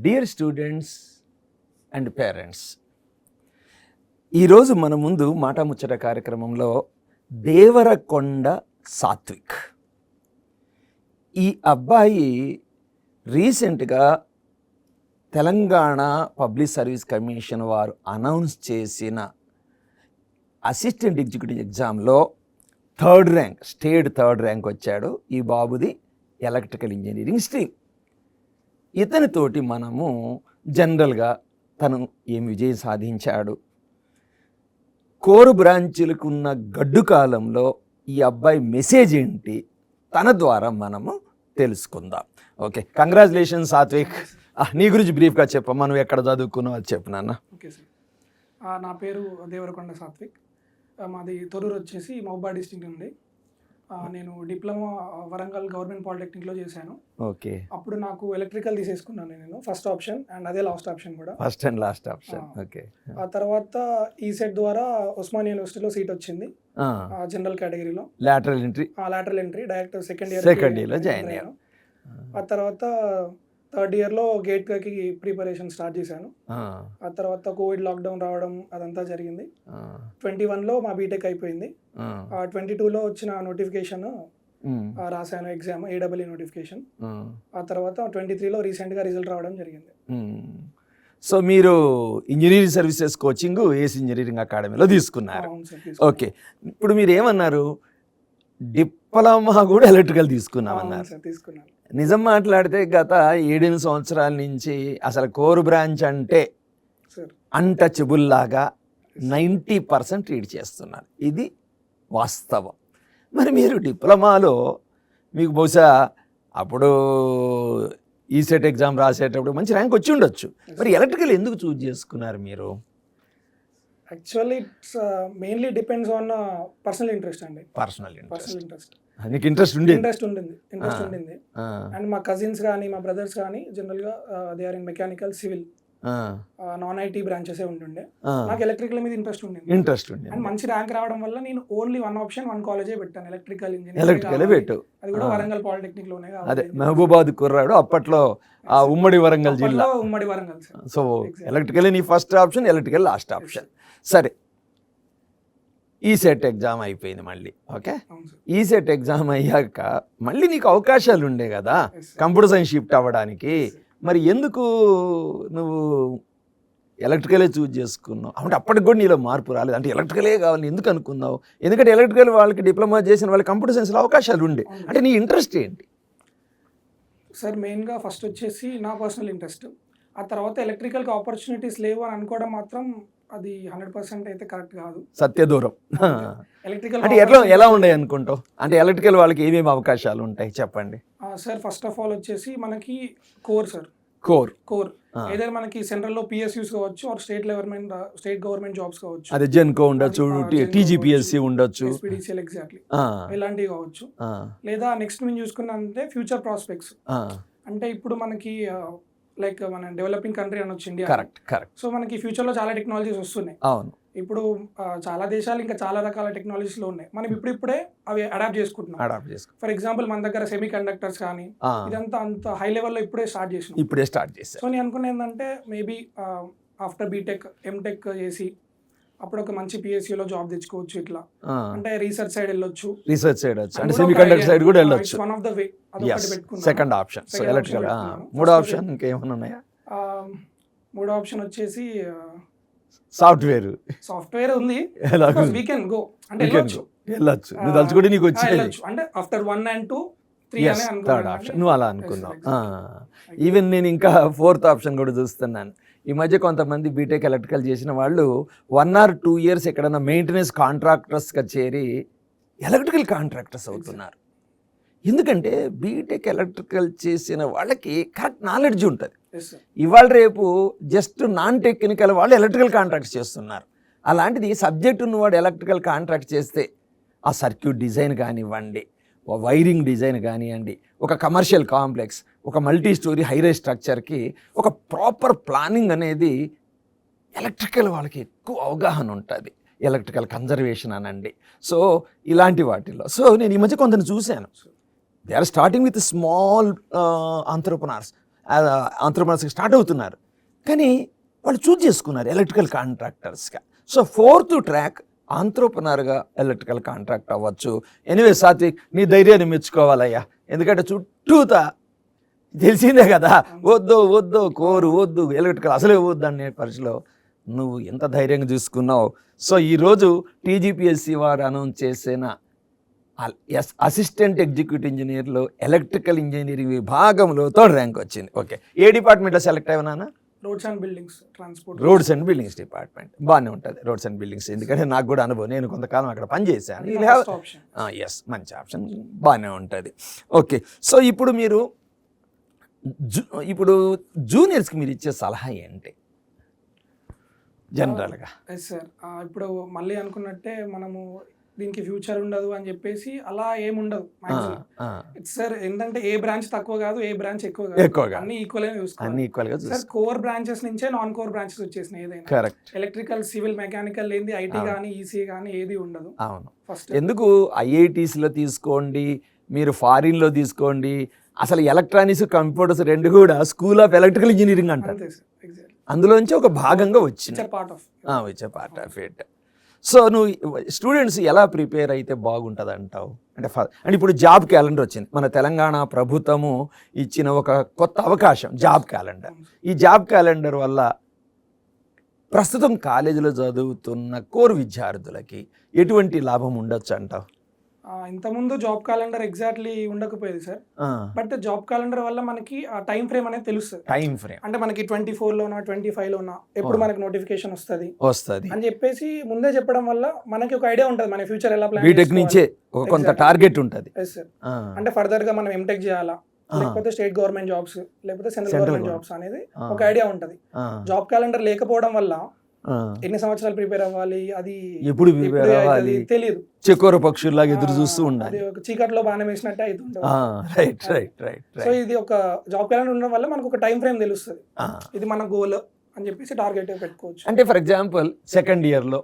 Dear students and parents, ఈరోజు మన ముందు మాట ముచ్చట కార్యక్రమంలో దేవరకొండ సాత్విక్. ఈ అబ్బాయి రీసెంట్గా తెలంగాణ పబ్లిక్ సర్వీస్ కమిషన్ వారు అనౌన్స్ చేసిన అసిస్టెంట్ ఎగ్జిక్యూటివ్ ఎగ్జామ్లో స్టేట్ థర్డ్ ర్యాంక్ వచ్చాడు. ఈ బాబుది ఎలక్ట్రికల్ ఇంజనీరింగ్ స్ట్రీమ్. ఇతనితోటి మనము జనరల్గా తను ఏం విజయం సాధించాడు, కోర్ బ్రాంచీలకు ఉన్న గడ్డు కాలంలో ఈ అబ్బాయి మెసేజ్ ఏంటి, తన ద్వారా మనము తెలుసుకుందాం. Okay, congratulations Satvik. నీ గురించి బ్రీఫ్గా చెప్ప, మనం ఎక్కడ చదువుకున్నావు అది చెప్పు నాన్న. ఓకే సార్, నా పేరు దేవరకొండ సాత్విక్. మాది తొర్రూరు వచ్చేసి మహబూబాబాద్ డిస్ట్రిక్ట్ ఉంది. నేను డిప్లొమా వరంగల్ గవర్నమెంట్ పాలిటెక్నిక్లో చేశాను. ఓకే, అప్పుడు నాకు ఎలక్ట్రికల్ తీసేసుకున్నాను నేను, ఫస్ట్ ఆప్షన్ అండ్ అదే లాస్ట్ ఆప్షన్ కూడా, first and last option. Okay, ఆ తర్వాత ఈ సెట్ ద్వారా ఉస్మానియా యూనివర్సిటీలో సీట్ వచ్చింది జనరల్ కేటగిరీలో. లాటరల్ ఎంట్రీ డైరెక్ట్ సెకండ్ ఇయర్లో జాయిన్ అయ్యాను. ఆ తర్వాత థర్డ్ ఇయర్లో గేట్కి ప్రిపరేషన్ స్టార్ట్ చేశాను. ఆ తర్వాత కోవిడ్ లాక్డౌన్ రావడం అదంతా జరిగింది. 21లో మా బీటెక్ అయిపోయింది. 22లో వచ్చిన నోటిఫికేషన్ రాశాను, ఎగ్జామ్ AEE నోటిఫికేషన్. ఆ తర్వాత 23లో రీసెంట్గా రిజల్ట్ రావడం జరిగింది. సో మీరు ఇంజనీరింగ్ సర్వీసెస్ కోచింగ్ ఏస్ ఇంజనీరింగ్ అకాడమీలో తీసుకున్నారు. ఓకే, ఇప్పుడు మీరు ఏమన్నారు, డిప్లొమా కూడా ఎలక్ట్రికల్ తీసుకున్నామన్నారు. తీసుకున్నాను. నిజం మాట్లాడితే గత 7 సంవత్సరాల నుంచి అసలు కోర్ బ్రాంచ్ అంటే అన్టచబుల్ లాగా 90% రీడ్ చేస్తున్నారు. ఇది వాస్తవం. మరి మీరు డిప్లొమాలో మీకు బహుశా అప్పుడు ఈసెట్ ఎగ్జామ్ రాసేటప్పుడు మంచి ర్యాంక్ వచ్చి ఉండొచ్చు. మరి ఎలక్ట్రికల్ ఎందుకు చూజ్ చేసుకున్నారు మీరు? Actually it's mainly depends on personal interest అండి. Personal interest. నీకు ఇంట్రెస్ట్ ఉండింది. అండ్ మా కజిన్స్ కానీ మా బ్రదర్స్ కానీ జనరల్గా they are in mechanical, civil, non IT branches ఉంటుండే. నాకు ఎలక్ట్రికల్ మీద ఇంట్రెస్ట్ ఉండింది. అండ్ మంచి ర్యాంక్ రావడం వల్ల నేను ఓన్లీ వన్ ఆప్షన్, వన్ కాలేజే పెట్టాను, ఎలక్ట్రికల్ ఇంజనీరింగ్. అది కూడా వరంగల్ పాలిటెక్నిక్ లోనే. అదే మహబూబాబాద్ కుర్రాడు అప్పట్లో, ఆ ఉమ్మడి వరంగల్ జిల్లా. సో ఎలక్ట్రికల్ నీ first option, electrical last option. సరే, ఈసెట్ ఎగ్జామ్ అయిపోయింది మళ్ళీ. ఓకే, ఈసెట్ ఎగ్జామ్ అయ్యాక మళ్ళీ నీకు అవకాశాలు ఉండే కదా కంప్యూటర్ సైన్స్ షిఫ్ట్ అవ్వడానికి. మరి ఎందుకు నువ్వు ఎలక్ట్రికలే చూజ్ చేసుకున్నావు? అంటే అప్పటికి కూడా నీలో మార్పు రాలేదు, అంటే ఎలక్ట్రికలే కావాలి ఎందుకు అనుకున్నావు? ఎందుకంటే ఎలక్ట్రికల్ వాళ్ళకి, డిప్లొమా చేసిన వాళ్ళకి కంప్యూటర్ సైన్స్లో అవకాశాలు ఉండే. అంటే నీ ఇంట్రెస్ట్ ఏంటి? సార్ మెయిన్గా ఫస్ట్ వచ్చేసి నా పర్సనల్ ఇంట్రెస్ట్. ఆ తర్వాత ఎలక్ట్రికల్కి ఆపర్చునిటీస్ లేవు అని అనుకోవడం మాత్రం అది 100% అయితే కరెక్ట్ కాదు, సత్యదూరం. ఎలక్ట్రికల్ అంటే ఎలా ఉన్నాయి అనుకుంటావు? అంటే ఎలక్ట్రికల్ వాళ్ళకి ఏమేమి అవకాశాలు ఉంటాయి చెప్పండి సార్. ఫస్ట్ ఆఫ్ ఆల్ వచ్చేసి మనకి కోర్ ఏదైనా మనకి సెంట్రల్లో PSUs కావచ్చు, ఆర్ స్టేట్ గవర్నమెంట్ జాబ్స్ కావచ్చు. అదే జెన్కో ఉండొచ్చు, TGPSC ఉండొచ్చు, SPDCL ఎగ్జాక్ట్లీ ఇలాంటివి కావచ్చు. లేదా నెక్స్ట్ మేము చూసుకున్నంటే ఫ్యూచర్ ప్రాస్పెక్ట్స్. అంటే ఇప్పుడు మనకి లైక్ మన డెవలపింగ్ కంట్రీ అనొచ్చు ఇండియా. కరెక్ట్. సో మనకి ఫ్యూచర్లో చాలా టెక్నాలజీస్ వస్తున్నాయి. అవును, ఇప్పుడు చాలా దేశాలు ఇంకా చాలా రకాల టెక్నాలజీస్లో ఉన్నాయి. మనం ఇప్పుడే అవి అడాప్ట్ చేసుకుంటున్నాం. ఫర్ ఎగ్జాంపుల్ మన దగ్గర సెమీ కండక్టర్స్ కానీ ఇదంతా అంత హై లెవెల్లో ఇప్పుడే స్టార్ట్ చేసాం. సో నేను అనుకున్న ఏంటంటే మేబీ ఆఫ్టర్ బీటెక్, ఎంటెక్ చేసి అప్పుడు ఒక మంచి PSUలో జాబ్ తెచ్చుకోవచ్చు. ఇట్లా అంటే రీసెర్చ్ సైడ్ వెళ్ళొచ్చు, అంటే సెమీ కండక్టర్ సైడ్ కూడా వెళ్ళొచ్చు. One of the way. Second option electrical. మూడో ఆప్షన్ ఇంకేమైనా ఉన్నాయా? మూడో ఆప్షన్ వచ్చేసి సాఫ్ట్వేర్ ఉంది. వీ కెన్ గో, అంటే వెళ్ళొచ్చు. నువ్వు తలుచుకుంటే నీకు వచ్చి అంటే ఆఫ్టర్ 1 and 2, 3 అనే థర్డ్ ఆప్షన్ నువ్వు అలా అనుకున్నావు. ఈవెన్ నేను ఇంకా ఫోర్త్ ఆప్షన్ కూడా చూస్తున్నాను. ఈ మధ్య కొంతమంది బీటెక్ ఎలక్ట్రికల్ చేసిన వాళ్ళు 1 or 2 years ఎక్కడైనా మెయింటెనెన్స్ కాంట్రాక్టర్స్గా చేరి ఎలక్ట్రికల్ కాంట్రాక్టర్స్ అవుతున్నారు. ఎందుకంటే బీటెక్ ఎలక్ట్రికల్ చేసిన వాళ్ళకి కరెక్ట్ నాలెడ్జ్ ఉంటుంది. ఇవాళ రేపు జస్ట్ నాన్ టెక్నికల్ వాళ్ళు ఎలక్ట్రికల్ కాంట్రాక్ట్స్ చేస్తున్నారు. అలాంటిది సబ్జెక్ట్ ఉన్నవాడు ఎలక్ట్రికల్ కాంట్రాక్ట్ చేస్తే ఆ సర్క్యూట్ డిజైన్ కానివ్వండి, వైరింగ్ డిజైన్ కానివ్వండి, ఒక కమర్షియల్ కాంప్లెక్స్, ఒక మల్టీ స్టోరీ హైరైజ్ స్ట్రక్చర్కి ఒక ప్రాపర్ ప్లానింగ్ అనేది ఎలక్ట్రికల్ వాళ్ళకి ఎక్కువ అవగాహన ఉంటుంది. ఎలక్ట్రికల్ కన్జర్వేషన్ అనండి. సో ఇలాంటి వాటిల్లో నేను ఈ మధ్య కొందరిని చూశాను. They are starting with small entrepreneurs. ఆంథ్రప్రనర్స్గా స్టార్ట్ అవుతున్నారు, కానీ వాళ్ళు చూజ్ చేసుకున్నారు ఎలక్ట్రికల్ కాంట్రాక్టర్స్గా. సో 4th ట్రాక్ ఆంథ్రప్రనర్గా ఎలక్ట్రికల్ కాంట్రాక్ట్ అవ్వచ్చు. ఎనీవే సాత్విక్, నీ ధైర్యాన్ని మెచ్చుకోవాలయ్యా, ఎందుకంటే చుట్టూతా తెలిసిందే కదా, వద్దు కోరు వద్దు ఎలక్ట్రికల్ అసలే వద్దు అనే పరిస్థితిలో నువ్వు ఎంత ధైర్యంగా చూసుకున్నావు. సో ఈరోజు టీజీపీఎస్సీ వారు అనౌన్స్ చేసిన అసిస్టెంట్ ఎగ్జిక్యూటివ్ ఇంజనీర్లో ఎలక్ట్రికల్ ఇంజనీరింగ్ విభాగంలో థర్డ్ ర్యాంక్ వచ్చింది. ఓకే, ఏ డిపార్ట్మెంట్లో సెలెక్ట్ అయినా? Roads and buildings, transport. Roads and buildings department బాగానే ఉంటుంది, రోడ్స్ అండ్ బిల్డింగ్స్, ఎందుకంటే నాకు కూడా అనుభవం, నేను కొంతకాలం అక్కడ పనిచేశాను. ఎస్, మంచి ఆప్షన్, బాగానే ఉంటుంది. ఓకే, సో ఇప్పుడు మీరు ఇప్పుడు జూనియర్స్కి మీరు ఇచ్చే సలహా ఏంటి జనరల్గా? ఎస్ సార్, ఇప్పుడు మళ్ళీ అనుకున్నట్టే మనము దీనికి ఫ్యూచర్ ఉండదు అని చెప్పేసి అలా ఏముండదు సార్. ఏంటంటే ఏ బ్రాంచ్ తక్కువ కాదు, ఏ బ్రాంచ్ ఎక్కువ కాదు, అన్ని ఈక్వల్ చూసుకోవాలి సార్. కోర్ బ్రాంచెస్ నుంచే నాన్ కోర్ బ్రాంచెస్ వచ్చేసినాయి. ఏదైనా ఎలక్ట్రికల్, సివిల్, మెకానికల్ ఏంది, ఐటీ కానీ ఈసీ కానీ ఏది ఉండదు. అవును, ఫస్ట్ ఎందుకు ఐఐటీస్లో తీసుకోండి, మీరు ఫారిన్లో తీసుకోండి, అసలు ఎలక్ట్రానిక్స్, కంప్యూటర్స్ రెండు కూడా స్కూల్ ఆఫ్ ఎలక్ట్రికల్ ఇంజనీరింగ్ అంటారు. అందులోంచి ఒక భాగంగా వచ్చింది, పార్ట్ ఆఫ్ ఇట్. సో నువ్వు స్టూడెంట్స్ ఎలా ప్రిపేర్ అయితే బాగుంటుంది అంటావు? అంటే ఇప్పుడు జాబ్ క్యాలెండర్ వచ్చింది, మన తెలంగాణ ప్రభుత్వము ఇచ్చిన ఒక కొత్త అవకాశం జాబ్ క్యాలెండర్. ఈ జాబ్ క్యాలెండర్ వల్ల ప్రస్తుతం కాలేజీలో చదువుతున్న కోర్ విద్యార్థులకి ఎటువంటి లాభం ఉండొచ్చు అంటావు? ఇంతకుముందు జాబ్ క్యాలెండర్ ఎగ్జాక్ట్లీ ఉండకపోయేది సార్, బట్ జాబ్ క్యాలెండర్ వల్ల మనకి ఆ టైం ఫ్రేమ్ అనేది తెలుస్తుంది. టైం ఫ్రేమ్ అంటే మనకి 24లోనా 25లోనా ఎప్పుడు మనకి నోటిఫికేషన్ వస్తుంది అని చెప్పేసి ముందే చెప్పడం వల్ల మనకి ఒక ఐడియా ఉంటుంది మన ఫ్యూచర్ ఎలా ప్లాన్. బీటెక్ నుంచే కొంత టార్గెట్ ఉంటుంది. అంటే ఫర్దర్ గా మనం ఎంటెక్ చేయాలా, లేకపోతే స్టేట్ గవర్నమెంట్ జాబ్స్, లేకపోతే సెంట్రల్ గవర్నమెంట్ జాబ్స్ అనేది ఒక ఐడియా ఉంటుంది. జాబ్ క్యాలెండర్ లేకపోవడం వల్ల ఎన్ని సంవత్సరాలు ప్రిపేర్ అవ్వాలి, అది ఎప్పుడు ప్రిపేర్ అవ్వాలి తెలియదు. చెకోర పక్షుల్లాగా ఎదురు చూస్తూ ఉండాలి, చీకట్లో బాణం వేసినట్టే అవుతుంది. సో ఇది ఒక జాబ్ క్యాలెండర్ ఉండడం వల్ల మనకు ఒక టైం ఫ్రేమ్ తెలుస్తుంది, ఇది మన గోల్ అని చెప్పేసి టార్గెట్ పెట్టుకోవచ్చు. అంటే ఫర్ ఎగ్జాంపుల్ సెకండ్ ఇయర్లో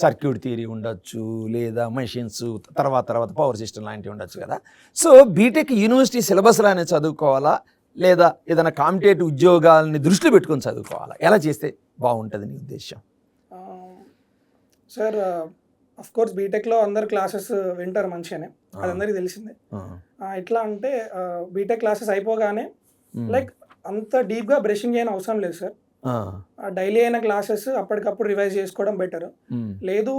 సర్క్యూట్ థియరీ ఉండొచ్చు, లేదా మెషిన్స్, తర్వాత పవర్ సిస్టమ్ లాంటివి ఉండొచ్చు కదా. సో బీటెక్ యూనివర్సిటీ సిలబస్ లానే చదువుకోవాలా, లేదా ఏదైనా కాంపిటేటివ్ ఉద్యోగాలని దృష్టిలో పెట్టుకొని చదువుకోవాలా? ఎలా చేస్తే బాగుంటుంది నీ ఉద్దేశం? సార్ అఫ్ కోర్స్ బీటెక్లో అందరు క్లాసెస్ వింటారు మంచిగానే, అది అందరికీ తెలిసిందే. ఎట్లా అంటే బీటెక్ క్లాసెస్ అయిపోగానే లైక్ అంత డీప్గా బ్రషింగ్ చేయని అవసరం లేదు సార్. డైలీ అయిన క్లాసెస్ అప్పటికప్పుడు రివైజ్ చేసుకోవడం బెటర్. లేదు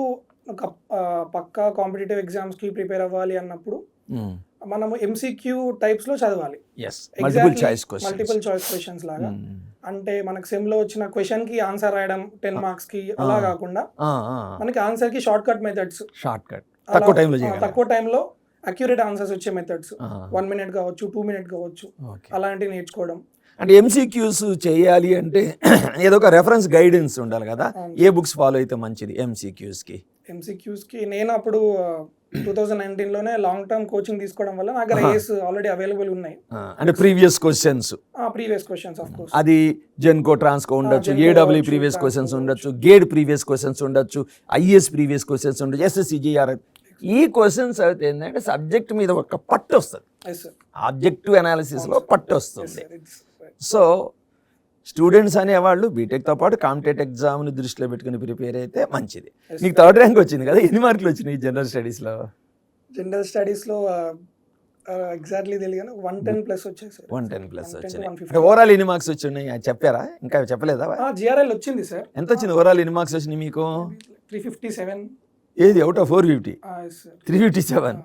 పక్కా కాంపిటేటివ్ ఎగ్జామ్స్కి ప్రిపేర్ అవ్వాలి అన్నప్పుడు మనము ఎంసీక్యూ టైప్స్ లో చదవాలి, మల్టిపుల్ చాయిస్ క్వశ్చన్స్ లాగా. అంటే మనకు సెమ్ లో వచ్చిన క్వశ్చన్ కి ఆన్సర్ రాయడం 10 మార్క్స్ కి అలా కాకుండా మనకి ఆన్సర్ కి షార్ట్ కట్ మెథడ్స్, తక్కువ టైంలో అక్యురేట్ ఆన్సర్స్ వచ్చే మెథడ్స్, 1 minute కావచ్చు, 2 minute కావచ్చు, అలాంటివి నేర్చుకోవడం. అంటే ఎంసీక్యూస్ చేయాలి అంటే ఏదో ఒక రెఫరెన్స్ గైడెన్స్ ఉండాలి కదా, ఏ బుక్స్ ఫాలో అయితే మంచిది ఎంసీక్యూస్కి? నేను అప్పుడు 2019లోనే లాంగ్ టర్మ్ కోచింగ్ తీసుకోవడం వల్ల నాకు ఐఏఎస్ ఆల్రెడీ అవైలబుల్ ఉన్నాయి. అంటే ప్రీవియస్ క్వశ్చన్స్ ఆఫ్ కోర్స్ అది జెన్కో ట్రాన్స్కో ఉండొచ్చు, ఏడబ్ల్యూ ప్రీవియస్ క్వశ్చన్స్ ఉండొచ్చు, గేడ్ ప్రీవియస్ క్వశ్చన్స్ ఉండొచ్చు, ఐఏఎస్ ప్రీవియస్ క్వశ్చన్స్ ఉండొచ్చు, ఎస్ఎస్సి జిఆర్. ఈ క్వశ్చన్స్ అయితే ఏంటంటే సబ్జెక్ట్ మీద ఒక పట్టు వస్తుంది, ఆబ్జెక్టివ్ అనాలిసిస్లో పట్టు వస్తుంది. సో స్టూడెంట్స్ అనేవాళ్ళు బీటెక్తో పాటు కాంపిటేటివ్ ఎగ్జామ్ని దృష్టిలో పెట్టుకుని ప్రిపేర్ అయితే మంచిది. నీకు 3rd ర్యాంక్ వచ్చింది కదా, ఎన్ని మార్కులు వచ్చినాయి జనరల్ స్టడీస్లో? జనరల్ స్టడీస్లో ఎగ్జాక్ట్లీ తెలియదు, 110+ వచ్చాయి సార్. 110+ వచ్చినాయి. ఓవరాల్ ఎన్ని మార్క్స్ వచ్చినాయి చెప్పారా? ఇంకా చెప్పలేదా? జిఆర్ఎల్ వచ్చింది సార్. ఎంత వచ్చింది ఓవరాల్? ఎన్ని మార్క్స్ వచ్చినాయి మీకు? 357. ఏది అవుట్ ఆఫ్ 450? 357.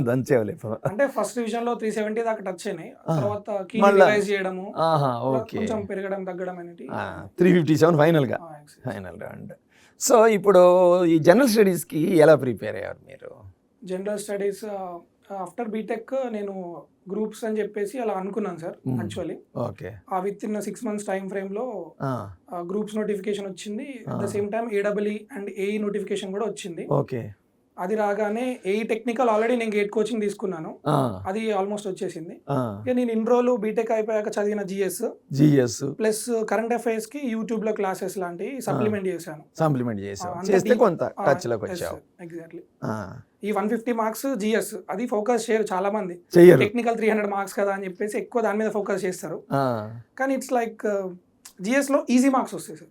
దంచేవలేదు. అంటే ఫస్ట్ డివిజన్ లో 370 దాకా టచ్ అయినాయి, తర్వాత కీ రివైజ్ చేయడము కొంచెం పెరగడం తగ్గడం అనేది 357 ఫైనల్ గా అండ్. సో ఇప్పుడు ఈ జనరల్ స్టడీస్ కి ఎలా ప్రిపేర్ అయ్యారు మీరు? జనరల్ స్టడీస్ ఆఫ్టర్ బీటెక్ నేను గ్రూప్స్ అని చెప్పేసి అలా అనుకున్నాను sir. Actually within 6 months time frame లో గ్రూప్స్ నోటిఫికేషన్ వచ్చింది. At the same time AW and AE notification కూడా వచ్చింది. అది రాగానే ఏఈ టెక్నికల్ ఆల్రెడీ నేను గేట్ కోచింగ్ తీసుకున్నాను, అది ఆల్మోస్ట్ వచ్చేసింది. నేను ఇన్ని రోజులు బీటెక్ అయిపోయాక చదివిన జిఎస్ ప్లస్ కరెంట్ అఫైర్స్ కి యూట్యూబ్ లో క్లాసెస్ లాంటివి సప్లిమెంట్ చేశాను. ఎగ్జాక్ట్లీ. ఈ 150 మార్క్స్ జిఎస్ అది ఫోకస్ చేయరు చాలా మంది. చెయ్యరు. టెక్నికల్ 300 మార్క్స్ కదా అని చెప్పేసి ఎక్కువ దాని మీద ఫోకస్ చేస్తారు. కానీ ఇట్స్ లైక్ జిఎస్ లో ఈజీ మార్క్స్ వస్తాయి సార్.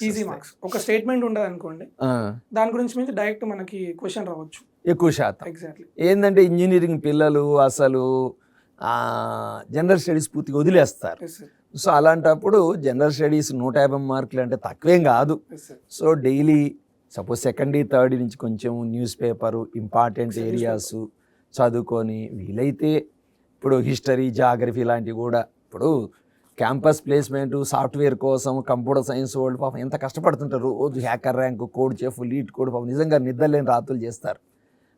ఈజీ మార్క్స్ ఒక స్టేట్మెంట్ ఉండదు అనుకోండి, దాని గురించి మీద డైరెక్ట్ మనకి క్వశ్చన్ రావచ్చు ఎక్కువ శాతం. ఎగ్జాక్ట్లీ. ఏంటంటే ఇంజనీరింగ్ పిల్లలు అసలు జనరల్ స్టడీస్ పూర్తిగా వదిలేస్తారు. సో అలాంటప్పుడు జనరల్ స్టడీస్ 150 మార్కులు అంటే తక్కువేం కాదు. So daily suppose second third నుంచి కొంచెం న్యూస్ పేపరు ఇంపార్టెంట్ ఏరియాస్ చదువుకొని వీలైతే ఇప్పుడు హిస్టరీ జాగ్రఫీ ఇలాంటివి కూడా ఇప్పుడు క్యాంపస్ ప్లేస్మెంట్ సాఫ్ట్వేర్ కోసం కంప్యూటర్ సైన్స్ వాళ్ళు పాపం ఎంత కష్టపడుతుంటారు. రోజు hacker rank code chef lead code పాపం నిజంగా నిద్రలేని రాత్రులు చేస్తారు.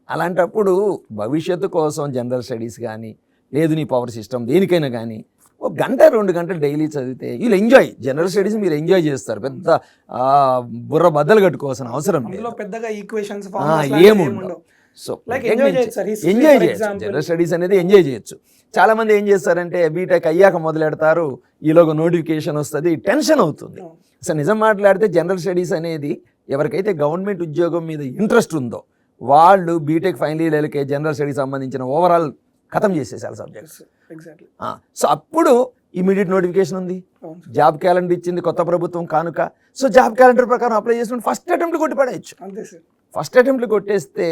అలాంటప్పుడు భవిష్యత్తు కోసం జనరల్ స్టడీస్ కానీ లేదు నీ పవర్ సిస్టమ్ దేనికైనా కానీ 1 గంట 2 గంటలు డైలీ చదివితే వీళ్ళు ఎంజాయ్ జనరల్ స్టడీస్ మీరు ఎంజాయ్ చేస్తారు. పెద్ద బుర్ర బద్దలు కట్టుకోవాల్సిన అవసరం లేదు. పెద్దగా ఈక్వేషన్స్ ఏముండవు. సో ఎంజాయ్ చేయొచ్చు జనరల్ స్టడీస్ అనేది ఎంజాయ్ చేయొచ్చు. చాలా మంది ఏం చేస్తారంటే బీటెక్ అయ్యాక మొదలెడతారు, ఈలోగా నోటిఫికేషన్ వస్తుంది, టెన్షన్ అవుతుంది. అసలు నిజం మాట్లాడితే జనరల్ స్టడీస్ అనేది ఎవరికైతే గవర్నమెంట్ ఉద్యోగం మీద ఇంట్రెస్ట్ ఉందో వాళ్ళు బీటెక్ ఫైనల్ ఇయర్లకే జనరల్ స్టడీస్ సంబంధించిన ఓవరాల్ ఖతం చేసేసారు సబ్జెక్ట్స్. సో అప్పుడు ఇమీడియట్ నోటిఫికేషన్ ఉంది, జాబ్ క్యాలెండర్ ఇచ్చింది కొత్త ప్రభుత్వం కానుక. సో జాబ్ క్యాలెండర్ ప్రకారం అప్లై చేసిన ఫస్ట్ అటెంప్ట్ కొట్టి పడేయచ్చు. ఫస్ట్ అటెంప్ట్ కొట్టేస్తే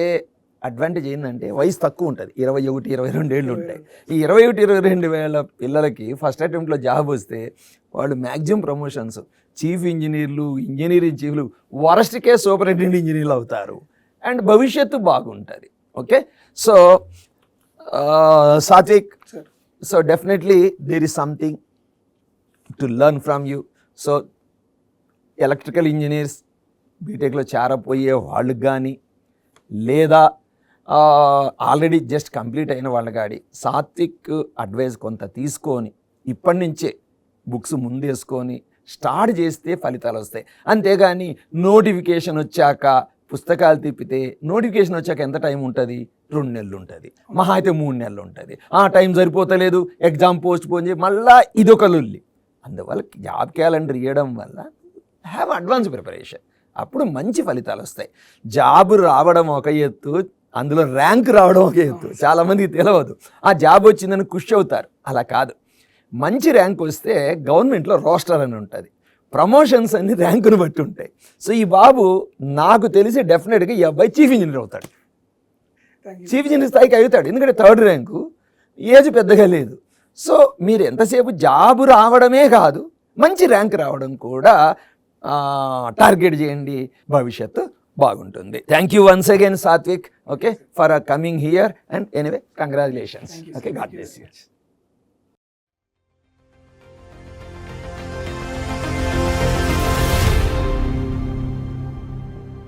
అడ్వాంటేజ్ ఏంటంటే వయసు తక్కువ ఉంటుంది, 21, 22 ఏళ్ళు ఉంటాయి. ఈ 21, 22 వేల పిల్లలకి ఫస్ట్ అటెంప్ట్లో జాబ్ వస్తే వాళ్ళు మ్యాక్సిమం ప్రమోషన్స్ చీఫ్ ఇంజనీర్లు, ఇంజనీరింగ్ చీఫ్లు, వరస్ట్కే సూపరింటెండెంట్ ఇంజనీర్లు అవుతారు అండ్ భవిష్యత్తు బాగుంటుంది. Okay, so Satvik, so definitely there is something to learn from you. So electrical engineers బీటెక్లో చేరపోయే వాళ్ళకి కానీ లేదా ఆల్రెడీ జస్ట్ కంప్లీట్ అయిన వాళ్ళ కాడి సాత్విక్ అడ్వైస్ కొంత తీసుకొని ఇప్పటి నుంచే బుక్స్ ముందేసుకొని స్టార్ట్ చేస్తే ఫలితాలు వస్తాయి. అంతేగాని నోటిఫికేషన్ వచ్చాక పుస్తకాలు తిప్పితే నోటిఫికేషన్ వచ్చాక ఎంత టైం ఉంటుంది? 2 నెలలు ఉంటుంది, మహా అయితే 3 నెలలు ఉంటుంది. ఆ టైం సరిపోతలేదు, ఎగ్జామ్ పోస్ట్ పోన్ చేసి మళ్ళీ ఇదొక లొల్లి. అందువల్ల జాబ్ క్యాలెండర్ ఇవ్వడం వల్ల హ్యావ్ అడ్వాన్స్ ప్రిపరేషన్, అప్పుడు మంచి ఫలితాలు వస్తాయి. జాబ్ రావడం ఒక ఎత్తు, అందులో ర్యాంక్ రావడం ఒక ఎత్తు. చాలామందికి తెలియదు, ఆ జాబ్ వచ్చిందని ఖుషి అవుతారు. అలా కాదు, మంచి ర్యాంక్ వస్తే గవర్నమెంట్లో రోస్టర్ అని ఉంటుంది, ప్రమోషన్స్ అన్ని ర్యాంకును బట్టి ఉంటాయి. సో ఈ బాబు నాకు తెలిసి డెఫినెట్గా ఈ అబ్బాయి చీఫ్ ఇంజనీర్ అవుతాడు, చీఫ్ ఇంజనీర్ స్థాయికి అవుతాడు. ఎందుకంటే 3rd ర్యాంకు, ఏజ్ పెద్దగా లేదు. సో మీరు ఎంతసేపు జాబు రావడమే కాదు మంచి ర్యాంక్ రావడం కూడా టార్గెట్ చేయండి, భవిష్యత్తు బాగుంటుంది. Thank you once again Satvik, okay, for coming here and anyway congratulations. Okay, God bless you.